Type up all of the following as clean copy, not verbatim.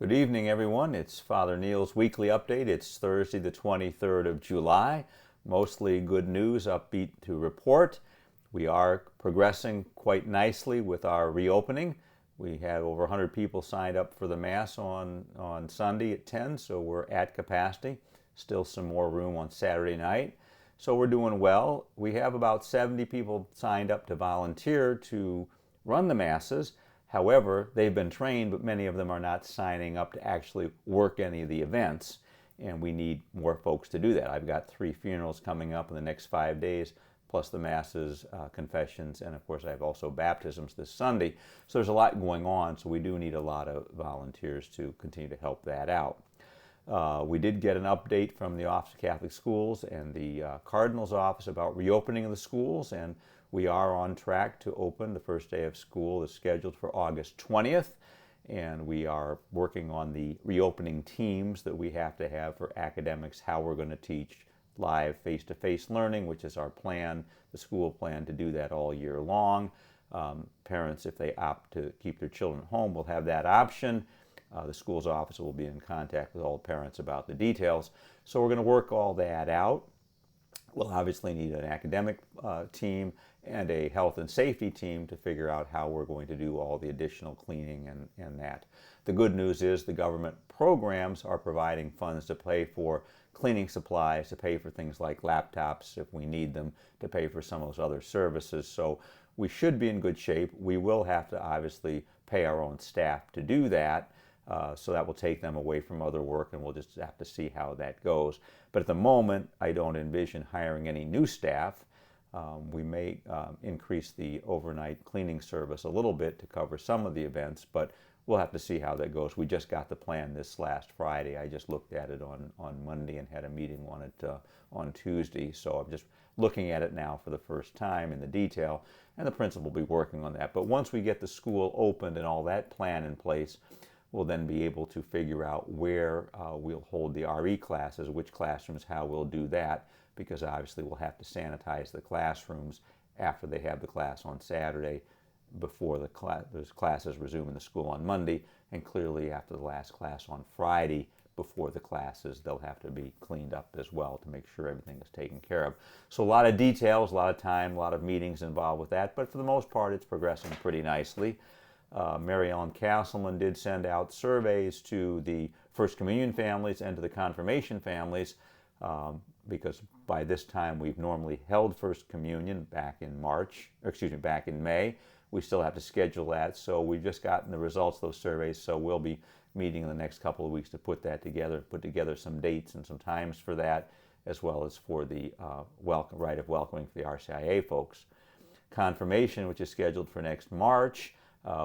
Good evening, everyone. It's Father Neil's weekly update. It's Thursday, the 23rd of July. Mostly good news, upbeat to report. We are progressing quite nicely with our reopening. We have over 100 people signed up for the Mass on Sunday at 10, so we're at capacity. Still some more room on Saturday night. So we're doing well. We have about 70 people signed up to volunteer to run the Masses. However, they've been trained, but many of them are not signing up to actually work any of the events, and we need more folks to do that. I've got 3 funerals coming up in the next 5 days, plus the Masses, confessions, and of course I have also baptisms this Sunday. So there's a lot going on, so we do need a lot of volunteers to continue to help that out. We did get an update from the Office of Catholic Schools and the Cardinal's office about reopening of the schools, and we are on track to open. The first day of school is scheduled for August 20th, and we are working on the reopening teams that we have to have for academics, how we're going to teach live face-to-face learning, which is our plan, the school plan to do that all year long. Parents, if they opt to keep their children at home, will have that option. The school's office will be in contact with all parents about the details. So we're going to work all that out. We'll obviously need an academic team and a health and safety team to figure out how we're going to do all the additional cleaning and that. The good news is the government programs are providing funds to pay for cleaning supplies, to pay for things like laptops if we need them, to pay for some of those other services. So we should be in good shape. We will have to obviously pay our own staff to do that. So that will take them away from other work, and we'll just have to see how that goes. But at the moment, I don't envision hiring any new staff. We may increase the overnight cleaning service a little bit to cover some of the events, but we'll have to see how that goes. We just got the plan this last Friday. I just looked at it on Monday and had a meeting on it on Tuesday. So I'm just looking at it now for the first time in the detail, and the principal will be working on that. But once we get the school opened and all that plan in place, we'll then be able to figure out where we'll hold the RE classes, which classrooms, how we'll do that, because obviously we'll have to sanitize the classrooms after they have the class on Saturday, before those classes resume in the school on Monday, and clearly after the last class on Friday, before the classes, they'll have to be cleaned up as well to make sure everything is taken care of. So a lot of details, a lot of time, a lot of meetings involved with that, but for the most part it's progressing pretty nicely. Mary Ellen Castleman did send out surveys to the First Communion families and to the Confirmation families, because by this time we've normally held First Communion back in May. We still have to schedule that, so we've just gotten the results of those surveys, so we'll be meeting in the next couple of weeks to put that together, put together some dates and some times for that, as well as for the rite of welcoming for the RCIA folks. Confirmation, which is scheduled for next March,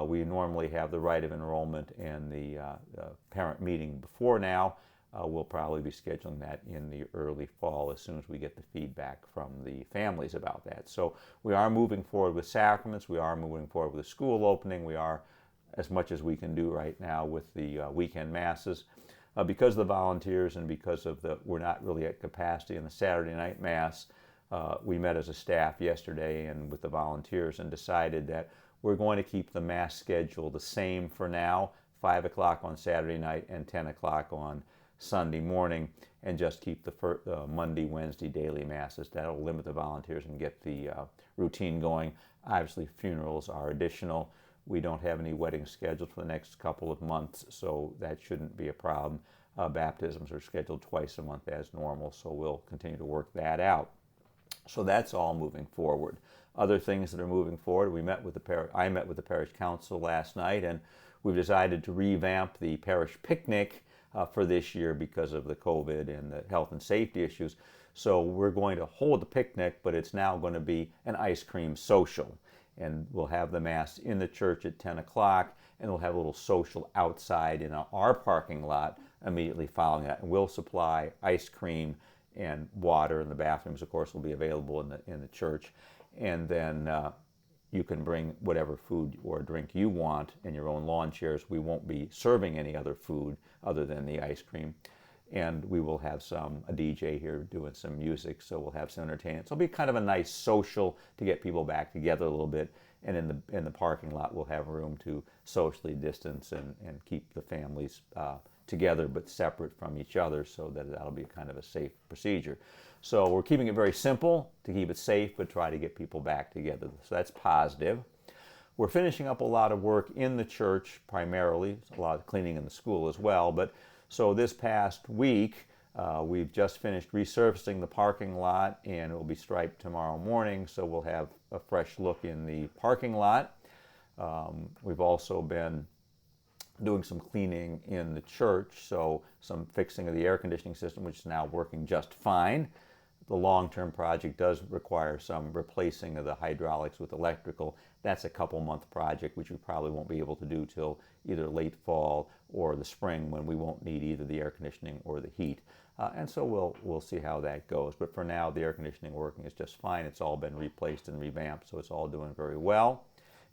we normally have the rite of enrollment and the parent meeting before now. We'll probably be scheduling that in the early fall as soon as we get the feedback from the families about that. So we are moving forward with sacraments. We are moving forward with the school opening. We are, as much as we can do right now, with the weekend masses. Because of the volunteers and because of we're not really at capacity in the Saturday night mass, we met as a staff yesterday and with the volunteers and decided that we're going to keep the mass schedule the same for now, 5 o'clock on Saturday night and 10 o'clock on Sunday morning, and just keep the Monday, Wednesday daily masses. That'll limit the volunteers and get the routine going. Obviously, funerals are additional. We don't have any weddings scheduled for the next couple of months, so that shouldn't be a problem. Baptisms are scheduled twice a month as normal, so we'll continue to work that out. So that's all moving forward. Other things that are moving forward, I met with the parish council last night, and we've decided to revamp the parish picnic for this year because of the COVID and the health and safety issues. So we're going to hold the picnic, but it's now going to be an ice cream social. And we'll have the mass in the church at 10 o'clock, and we'll have a little social outside in our parking lot immediately following that. And we'll supply ice cream and water, and the bathrooms, of course, will be available in the church. And then you can bring whatever food or drink you want in your own lawn chairs. We won't be serving any other food other than the ice cream. And we will have a DJ here doing some music, so we'll have some entertainment. So it'll be kind of a nice social to get people back together a little bit and in the parking lot we'll have room to socially distance and keep the families together but separate from each other, so that'll be kind of a safe procedure. So we're keeping it very simple to keep it safe, but try to get people back together. So that's positive. We're finishing up a lot of work in the church primarily, a lot of cleaning in the school as well. But so this past week, we've just finished resurfacing the parking lot, and it will be striped tomorrow morning, so we'll have a fresh look in the parking lot. We've also been doing some cleaning in the church, so some fixing of the air conditioning system, which is now working just fine. The long-term project does require some replacing of the hydraulics with electrical. That's a couple-month project, which we probably won't be able to do till either late fall or the spring, when we won't need either the air conditioning or the heat. And so we'll see how that goes. But for now, the air conditioning working is just fine. It's all been replaced and revamped, so it's all doing very well.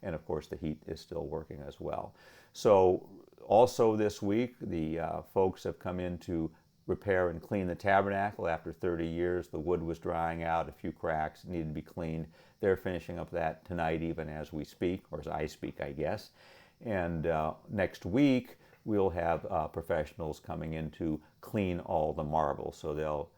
And of course, the heat is still working as well. So also this week, the folks have come in to repair and clean the tabernacle. After 30 years, the wood was drying out, a few cracks needed to be cleaned. They're finishing up that tonight, even as we speak, or as I speak, I guess. And next week, we'll have professionals coming in to clean all the marble. So they'll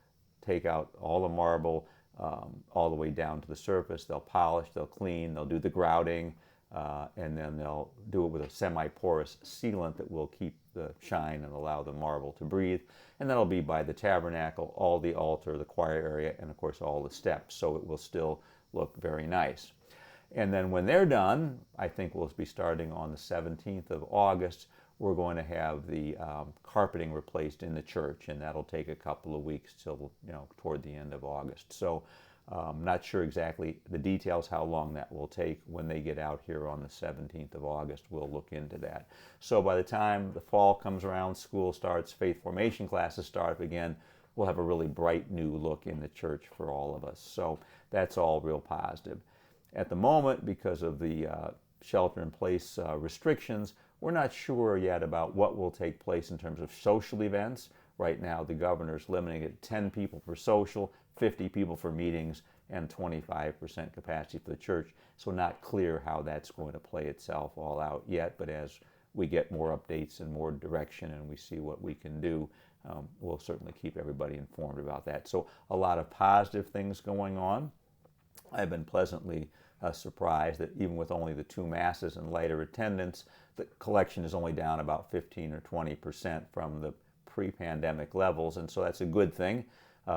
take out all the marble all the way down to the surface. They'll polish, they'll clean, they'll do the grouting, and then they'll do it with a semi-porous sealant that will keep the shine and allow the marble to breathe. And that'll be by the tabernacle, all the altar, the choir area, and of course all the steps, so it will still look very nice. And then when they're done, I think we'll be starting on the 17th of August, we're going to have the carpeting replaced in the church, and that'll take a couple of weeks till, toward the end of August. So not sure exactly the details, how long that will take. When they get out here on the 17th of August, we'll look into that. So by the time the fall comes around, school starts, faith formation classes start again, we'll have a really bright new look in the church for all of us. So that's all real positive. At the moment, because of the shelter-in-place restrictions, we're not sure yet about what will take place in terms of social events. Right now, the governor's limiting it to 10 people for social, 50 people for meetings, and 25% capacity for the church. So not clear how that's going to play itself all out yet, but as we get more updates and more direction and we see what we can do, we'll certainly keep everybody informed about that. So a lot of positive things going on. I've been pleasantly surprised that even with only the 2 masses and lighter attendance, the collection is only down about 15 or 20% from the pre-pandemic levels, and so that's a good thing.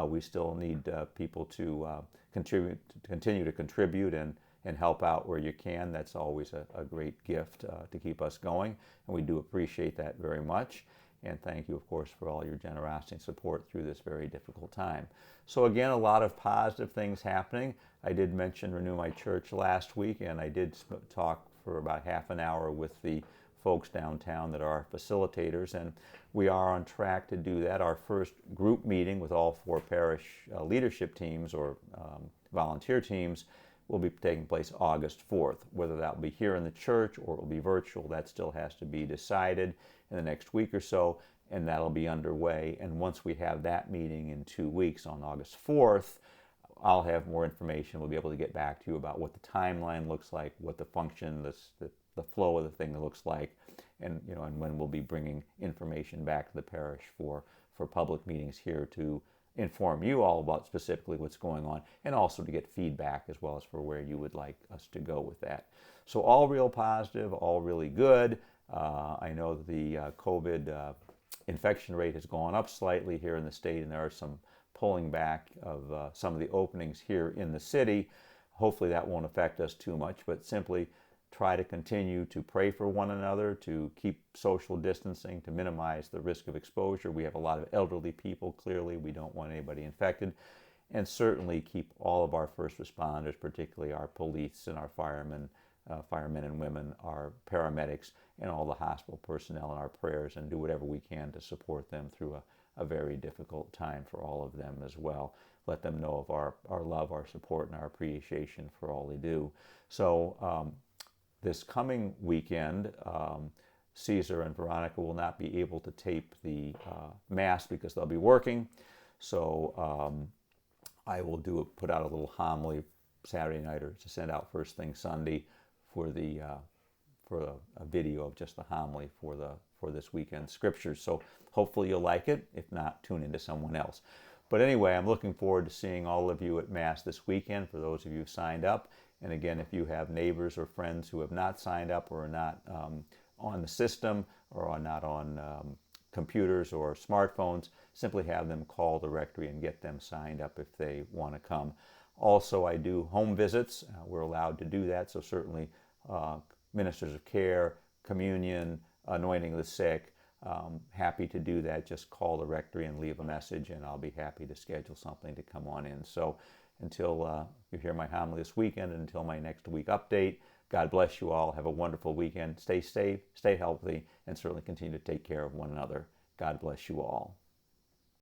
We still need people to continue to contribute and help out where you can. That's always a great gift to keep us going, and we do appreciate that very much. And thank you, of course, for all your generosity and support through this very difficult time. So again, a lot of positive things happening. I did mention Renew My Church last week, and I did talk for about half an hour with the folks downtown that are our facilitators, and we are on track to do that. Our first group meeting with all 4 parish leadership teams or volunteer teams will be taking place August 4th. Whether that will be here in the church or it will be virtual, that still has to be decided in the next week or so, and that'll be underway. And once we have that meeting in 2 weeks on August 4th, I'll have more information. We'll be able to get back to you about what the timeline looks like, what the function, the flow of the thing looks like, and and when we'll be bringing information back to the parish for public meetings here to inform you all about specifically what's going on, and also to get feedback as well as for where you would like us to go with that. So all real positive, all really good. I know that the COVID infection rate has gone up slightly here in the state, and there are some pulling back of some of the openings here in the city. Hopefully that won't affect us too much, but simply try to continue to pray for one another, to keep social distancing, to minimize the risk of exposure. We have a lot of elderly people, clearly. We don't want anybody infected. And certainly keep all of our first responders, particularly our police and our firemen and women, our paramedics, and all the hospital personnel in our prayers, and do whatever we can to support them through a very difficult time for all of them as well. Let them know of our love, our support, and our appreciation for all they do. So this coming weekend, Caesar and Veronica will not be able to tape the Mass because they'll be working. So I will put out a little homily Saturday night, or to send out first thing Sunday for the a video of just the homily for this weekend's scriptures. So hopefully you'll like it. If not, tune into someone else. But anyway, I'm looking forward to seeing all of you at Mass this weekend, for those of you who signed up. And again, if you have neighbors or friends who have not signed up or are not on the system or are not on computers or smartphones, simply have them call the rectory and get them signed up if they want to come. Also, I do home visits. We're allowed to do that, so certainly ministers of care, communion, anointing of the sick, happy to do that. Just call the rectory and leave a message, and I'll be happy to schedule something to come on in. So until you hear my homily this weekend, and until my next week update, God bless you all. Have a wonderful weekend. Stay safe, stay healthy, and certainly continue to take care of one another. God bless you all.